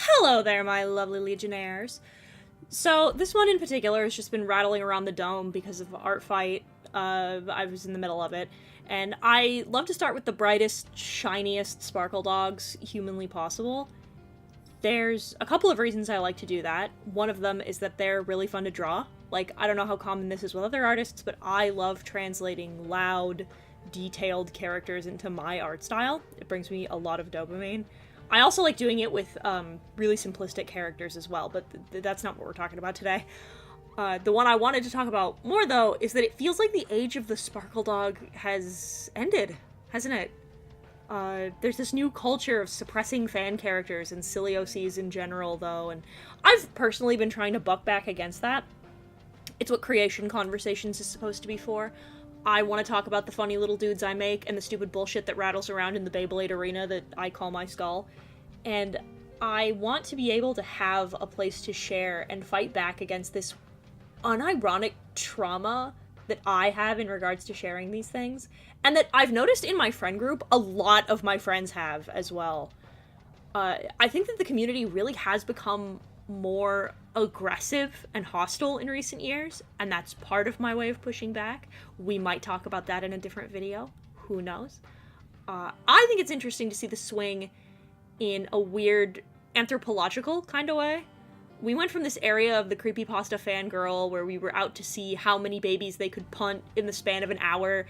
Hello there, my lovely Legionnaires. So, this one in particular has just been rattling around the dome because of art fight. I was in the middle of it. And I love to start with the brightest, shiniest sparkle dogs humanly possible. There's a couple of reasons I like to do that. One of them is that they're really fun to draw. Like, I don't know how common this is with other artists, but I love translating loud, detailed characters into my art style. It brings me a lot of dopamine. I also like doing it with really simplistic characters as well, but that's not what we're talking about today. The one I wanted to talk about more, though, is that it feels like the age of the Sparkle Dog has ended, hasn't it? There's this new culture of suppressing fan characters and silly OCs in general, though, and I've personally been trying to buck back against that. It's what Creation Conversations is supposed to be for. I want to talk about the funny little dudes I make and the stupid bullshit that rattles around in the Beyblade arena that I call my skull. And I want to be able to have a place to share and fight back against this unironic trauma that I have in regards to sharing these things, and that I've noticed in my friend group a lot of my friends have as well. I think that the community really has become more aggressive and hostile in recent years, and that's part of my way of pushing back. We might talk about that in a different video. Who knows? I think it's interesting to see the swing in a weird anthropological kind of way. We went from this area of the creepypasta fangirl where we were out to see how many babies they could punt in the span of an hour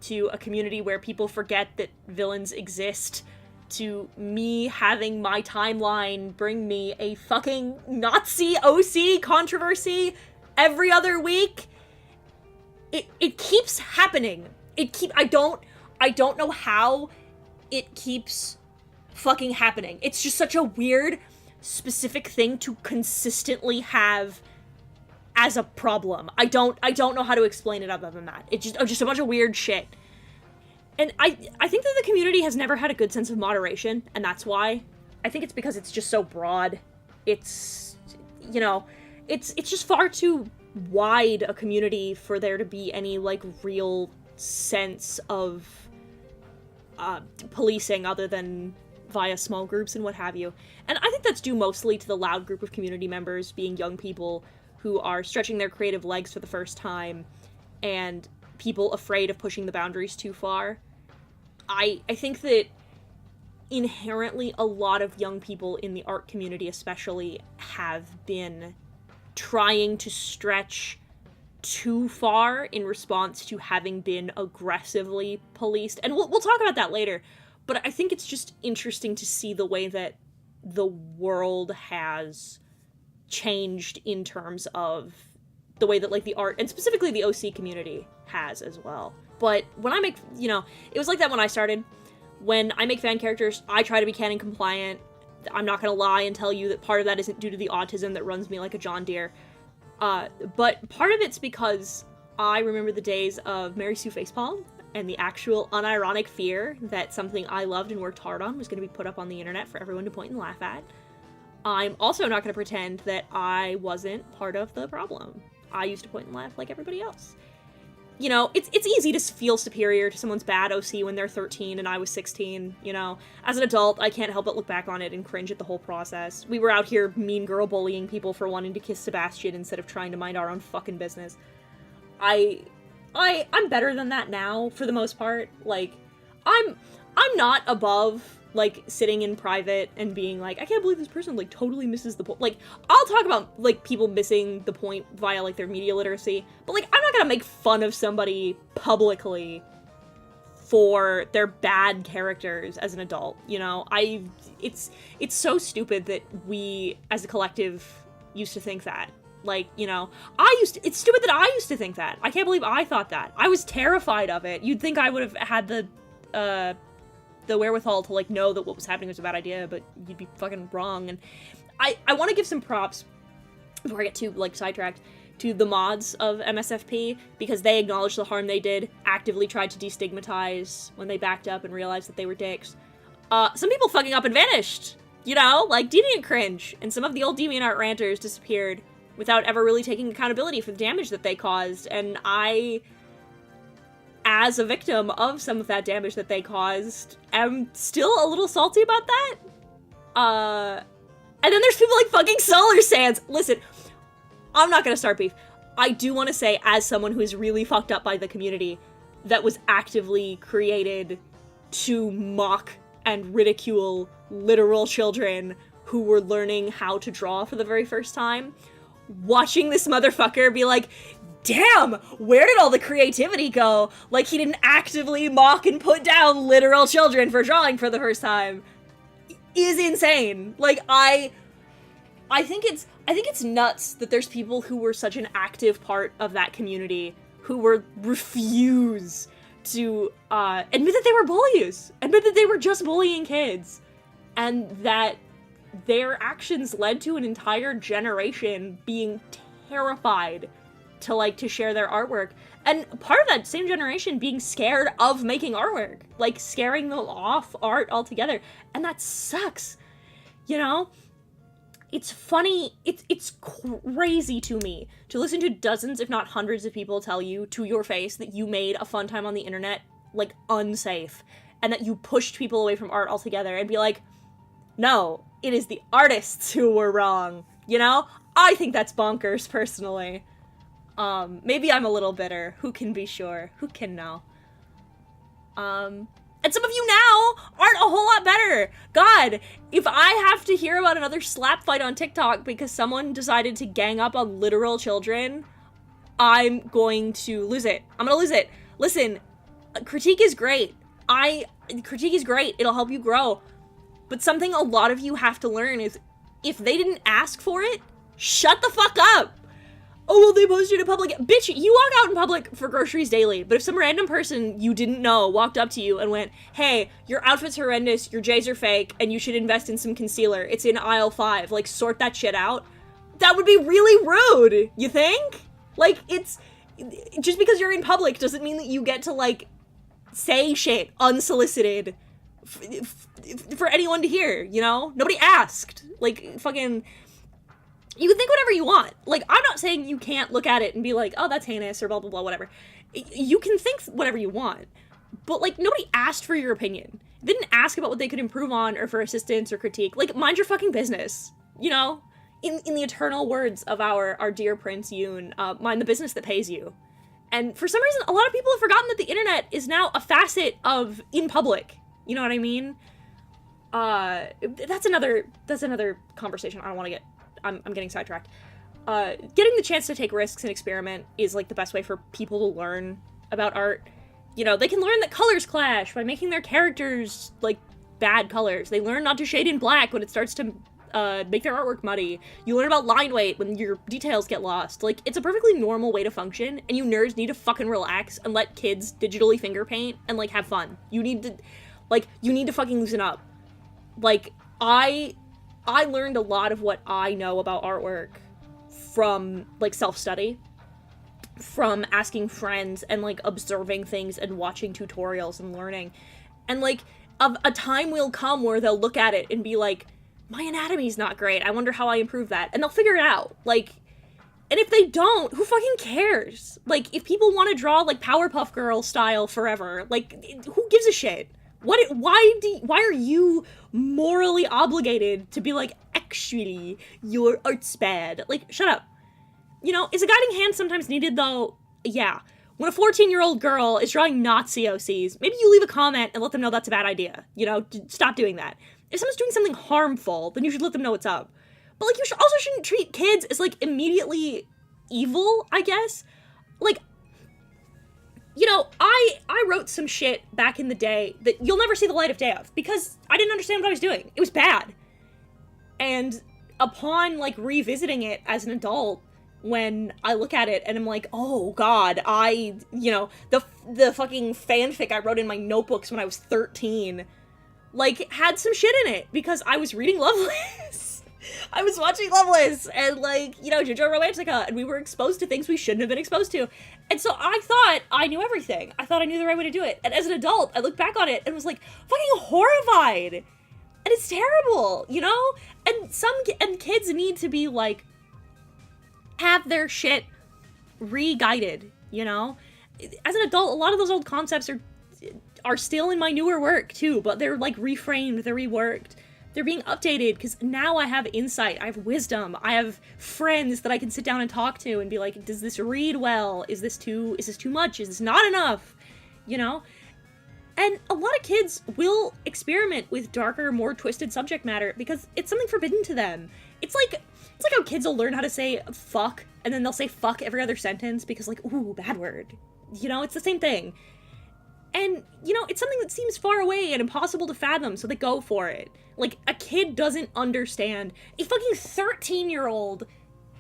to a community where people forget that villains exist, to me having my timeline bring me a fucking Nazi OC controversy every other week. It keeps happening. I don't know how it keeps fucking happening. It's just such a weird, specific thing to consistently have as a problem. I don't know how to explain it other than that. It's just a bunch of weird shit. And I think that the community has never had a good sense of moderation, and that's why. I think it's because it's just so broad. It's, you know, it's just far too wide a community for there to be any, like, real sense of policing other than via small groups and what have you. And I think that's due mostly to the loud group of community members being young people who are stretching their creative legs for the first time, and people afraid of pushing the boundaries too far. I think that inherently a lot of young people in the art community especially have been trying to stretch too far in response to having been aggressively policed. And we'll talk about that later, but I think it's just interesting to see the way that the world has changed in terms of the way that, like, the art, and specifically the OC community, has as well. But when I make, it was like that when I started. When I make fan characters, I try to be canon compliant. I'm not gonna lie and tell you that part of that isn't due to the autism that runs me like a John Deere. But part of it's because I remember the days of Mary Sue Facepalm and the actual unironic fear that something I loved and worked hard on was going to be put up on the internet for everyone to point and laugh at. I'm also not going to pretend that I wasn't part of the problem. I used to point and laugh like everybody else. You know, it's easy to feel superior to someone's bad OC when they're 13 and I was 16, you know. As an adult, I can't help but look back on it and cringe at the whole process. We were out here mean girl bullying people for wanting to kiss Sebastian instead of trying to mind our own fucking business. I'm better than that now, for the most part. Like, I'm not above, like, sitting in private and being like, I can't believe this person, like, totally misses the point. Like, I'll talk about, like, people missing the point via, like, their media literacy, but, like, I'm not gonna make fun of somebody publicly for their bad characters as an adult, you know? It's so stupid that we, as a collective, used to think that. Like, you know, it's stupid that I used to think that. I can't believe I thought that. I was terrified of it. You'd think I would have had the wherewithal to, like, know that what was happening was a bad idea, but you'd be fucking wrong. And I want to give some props, before I get too, like, sidetracked, to the mods of MSFP, because they acknowledged the harm they did, actively tried to destigmatize when they backed up and realized that they were dicks. Some people fucking up and vanished, you know, like Deviant Cringe, and some of the old DeviantArt ranters disappeared without ever really taking accountability for the damage that they caused, and I, as a victim of some of that damage that they caused, am still a little salty about that. And And then there's people like fucking Solar Sands. Listen, I'm not gonna start beef. I do want to say, as someone who is really fucked up by the community that was actively created to mock and ridicule literal children who were learning how to draw for the very first time, watching this motherfucker be like, damn, where did all the creativity go? Like, he didn't actively mock and put down literal children for drawing for the first time, is insane. Like, I think it's nuts that there's people who were such an active part of that community who refuse to admit that they were bullies, admit that they were just bullying kids, and that their actions led to an entire generation being terrified to share their artwork. And part of that same generation being scared of making artwork, like scaring them off art altogether. And that sucks, you know? It's funny, it's crazy to me to listen to dozens, if not hundreds of people tell you to your face that you made a fun time on the internet, like, unsafe, and that you pushed people away from art altogether, and be like, no, it is the artists who were wrong, you know? I think that's bonkers, personally. Maybe I'm a little bitter. Who can be sure? Who can know? And some of you now aren't a whole lot better. God, if I have to hear about another slap fight on TikTok because someone decided to gang up on literal children, I'm going to lose it. I'm gonna lose it. Listen, critique is great. Critique is great. It'll help you grow. But something a lot of you have to learn is, if they didn't ask for it, shut the fuck up. Oh, well, they posted in public. Bitch, you walk out in public for groceries daily, but if some random person you didn't know walked up to you and went, hey, your outfit's horrendous, your J's are fake, and you should invest in some concealer, it's in aisle 5, like, sort that shit out, that would be really rude, you think? Like, just because you're in public doesn't mean that you get to, like, say shit unsolicited for anyone to hear, you know? Nobody asked. Like, fucking... You can think whatever you want. Like, I'm not saying you can't look at it and be like, oh, that's heinous, or blah, blah, blah, whatever. You can think whatever you want. But, like, nobody asked for your opinion. They didn't ask about what they could improve on, or for assistance or critique. Like, mind your fucking business, you know? In the eternal words of our dear Prince Yoon, mind the business that pays you. And for some reason, a lot of people have forgotten that the internet is now a facet of in public. You know what I mean? That's another conversation. I don't want to get... I'm getting sidetracked. Getting the chance to take risks and experiment is, like, the best way for people to learn about art. You know, they can learn that colors clash by making their characters, like, bad colors. They learn not to shade in black when it starts to make their artwork muddy. You learn about line weight when your details get lost. Like, it's a perfectly normal way to function, and you nerds need to fucking relax and let kids digitally finger paint and, like, have fun. You need to fucking loosen up. Like, I learned a lot of what I know about artwork from, like, self-study, from asking friends and, like, observing things and watching tutorials and learning. And, like, a time will come where they'll look at it and be like, my anatomy's not great, I wonder how I improve that. And they'll figure it out. Like, and if they don't, who fucking cares? Like, if people want to draw, like, Powerpuff Girl style forever, like, who gives a shit? Why are you morally obligated to be like, actually, your art's bad? Like, shut up. You know, is a guiding hand sometimes needed, though? Yeah. When a 14-year-old girl is drawing Nazi OCs, maybe you leave a comment and let them know that's a bad idea. You know, stop doing that. If someone's doing something harmful, then you should let them know what's up. But, like, you also shouldn't treat kids as, like, immediately evil, I guess. Like, you know, I wrote some shit back in the day that you'll never see the light of day of, because I didn't understand what I was doing. It was bad. And upon, like, revisiting it as an adult, when I look at it and I'm like, oh god, you know, the fucking fanfic I wrote in my notebooks when I was 13, like, had some shit in it, because I was reading Lovelace. I was watching Lovelace and, like, you know, JoJo Romantica, and we were exposed to things we shouldn't have been exposed to. And so I thought I knew everything. I thought I knew the right way to do it. And as an adult, I look back on it and was, like, fucking horrified. And it's terrible, you know? And kids need to be, like, have their shit re-guided, you know? As an adult, a lot of those old concepts are still in my newer work, too, but they're, like, reframed, they're reworked. They're being updated because now I have insight, I have wisdom, I have friends that I can sit down and talk to and be like, does this read well? Is this too much? Is this not enough? You know? And a lot of kids will experiment with darker, more twisted subject matter because it's something forbidden to them. It's like how kids will learn how to say fuck, and then they'll say fuck every other sentence because, like, ooh, bad word. You know, it's the same thing. And, you know, it's something that seems far away and impossible to fathom, so they go for it. Like, a kid doesn't understand. A fucking 13-year-old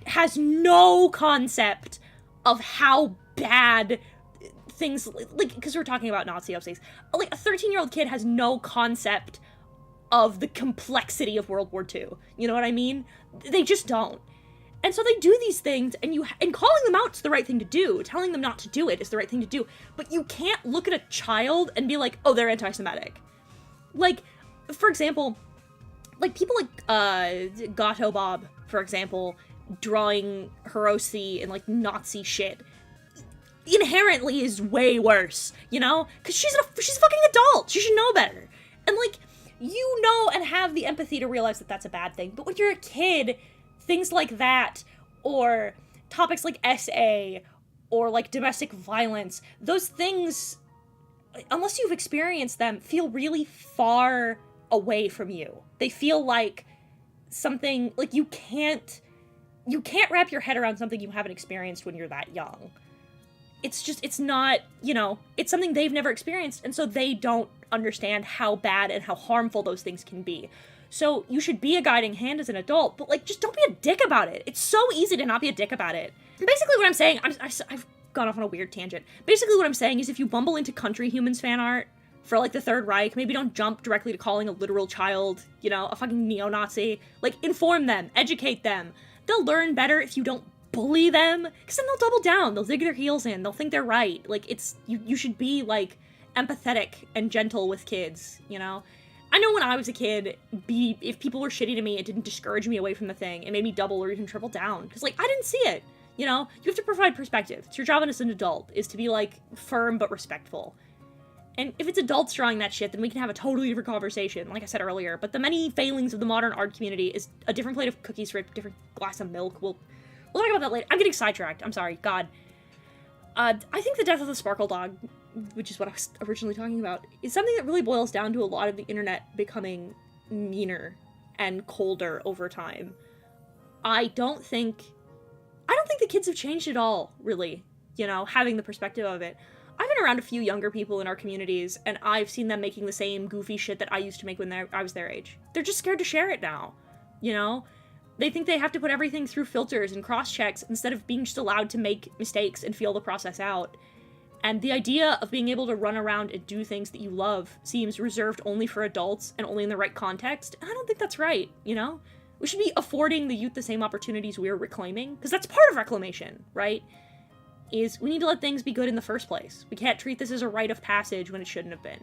has no concept of how bad things, like, because we're talking about Nazi updates. Like, a 13-year-old kid has no concept of the complexity of World War II. You know what I mean? They just don't. And so they do these things, and calling them out is the right thing to do. Telling them not to do it is the right thing to do. But you can't look at a child and be like, oh, they're anti-Semitic. Like, for example, like, people like, Gato Bob, for example, drawing Hiroshi and, like, Nazi shit, inherently is way worse, you know? Because she's a fucking adult. She should know better. And, like, you know and have the empathy to realize that that's a bad thing. But when you're a kid, things like that, or topics like SA, or, like, domestic violence, those things, unless you've experienced them, feel really far away from you. They feel like something, like, you can't wrap your head around something you haven't experienced when you're that young. It's not, you know, it's something they've never experienced, and so they don't understand how bad and how harmful those things can be. So you should be a guiding hand as an adult, but, like, just don't be a dick about it. It's so easy to not be a dick about it. And basically what I'm saying, I've gone off on a weird tangent. Basically what I'm saying is if you bumble into Country Humans fan art for, like, the Third Reich, maybe don't jump directly to calling a literal child, you know, a fucking neo-Nazi. Like, inform them, educate them. They'll learn better if you don't bully them, because then they'll double down, they'll dig their heels in, they'll think they're right. Like, it's, you should be, like, empathetic and gentle with kids, you know? I know when I was a kid, if people were shitty to me, it didn't discourage me away from the thing. It made me double or even triple down, because, like, I didn't see it, you know? You have to provide perspective. It's your job as an adult, is to be, like, firm but respectful. And if it's adults drawing that shit, then we can have a totally different conversation, like I said earlier. But the many failings of the modern art community is a different plate of cookies for a different glass of milk. We'll talk about that later. I'm getting sidetracked. I'm sorry. God. I think the death of the Sparkle Dog, which is what I was originally talking about, is something that really boils down to a lot of the internet becoming meaner and colder over time. I don't think the kids have changed at all, really, you know, having the perspective of it. I've been around a few younger people in our communities, and I've seen them making the same goofy shit that I used to make when I was their age. They're just scared to share it now, you know? They think they have to put everything through filters and cross-checks instead of being just allowed to make mistakes and feel the process out. And the idea of being able to run around and do things that you love seems reserved only for adults and only in the right context. And I don't think that's right, you know? We should be affording the youth the same opportunities we're reclaiming, because that's part of reclamation, right? Is we need to let things be good in the first place. We can't treat this as a rite of passage when it shouldn't have been.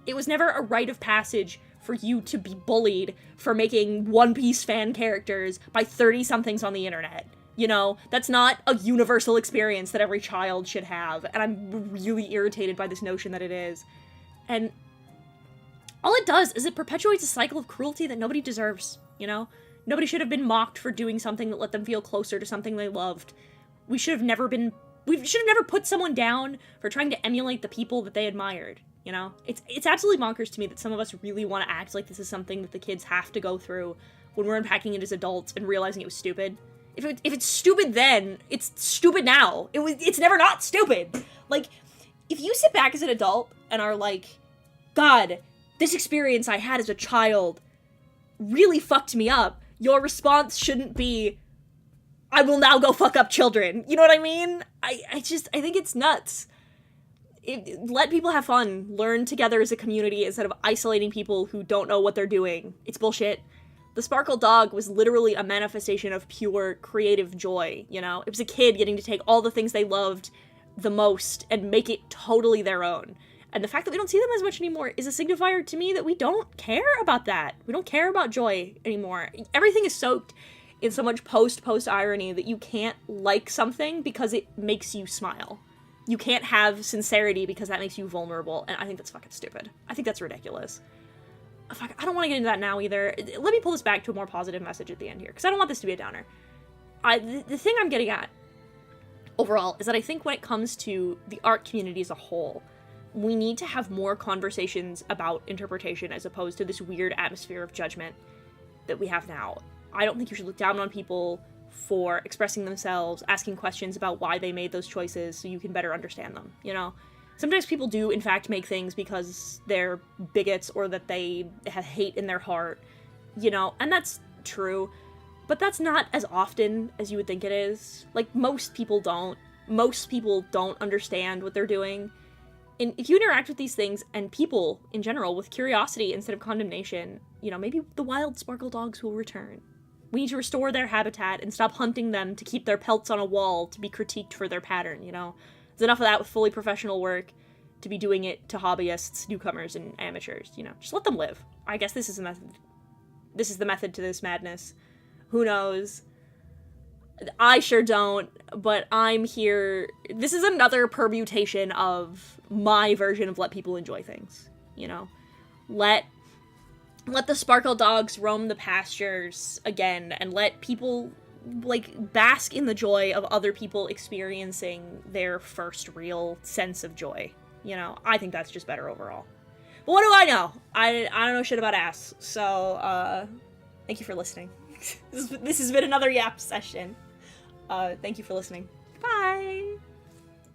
It was never a rite of passage for you to be bullied for making One Piece fan characters by 30-somethings on the internet. You know, that's not a universal experience that every child should have, and I'm really irritated by this notion that it is. And all it does is it perpetuates a cycle of cruelty that nobody deserves, you know? Nobody should have been mocked for doing something that let them feel closer to something they loved. We should have never put someone down for trying to emulate the people that they admired, you know? It's absolutely bonkers to me that some of us really want to act like this is something that the kids have to go through when we're unpacking it as adults and realizing it was stupid. If it's stupid then, it's stupid now. It's never not stupid. Like, if you sit back as an adult and are like, God, this experience I had as a child really fucked me up, your response shouldn't be, I will now go fuck up children. You know what I mean? I think it's nuts. Let people have fun. Learn together as a community instead of isolating people who don't know what they're doing. It's bullshit. The Sparkle Dog was literally a manifestation of pure creative joy, you know? It was a kid getting to take all the things they loved the most and make it totally their own. And the fact that we don't see them as much anymore is a signifier to me that we don't care about that. We don't care about joy anymore. Everything is soaked in so much post irony that you can't like something because it makes you smile. You can't have sincerity because that makes you vulnerable, and I think that's fucking stupid. I think that's ridiculous. fuck, I don't want to get into that now either. Let me pull this back to a more positive message at the end here, because I don't want this to be a downer. The thing I'm getting at overall is that I think when it comes to the art community as a whole, we need to have more conversations about interpretation as opposed to this weird atmosphere of judgment that we have now. I don't think you should look down on people for expressing themselves, asking questions about why they made those choices so you can better understand them, you know? Sometimes people do, in fact, make things because they're bigots or that they have hate in their heart, you know? And that's true, but that's not as often as you would think it is. Like, most people don't. Most people don't understand what they're doing. And if you interact with these things, and people in general, with curiosity instead of condemnation, you know, maybe the wild sparkle dogs will return. We need to restore their habitat and stop hunting them to keep their pelts on a wall to be critiqued for their pattern, you know? There's enough of that with fully professional work to be doing it to hobbyists, newcomers, and amateurs, you know? Just let them live. I guess this is the method. This is the method to this madness. Who knows? I sure don't, but I'm here. This is another permutation of my version of let people enjoy things, you know? Let the sparkle dogs roam the pastures again, and let people, like, bask in the joy of other people experiencing their first real sense of joy, you know? I think that's just better overall. But what do I know? I don't know shit about ass, so, thank you for listening. This has been another yap session. Thank you for listening. Bye!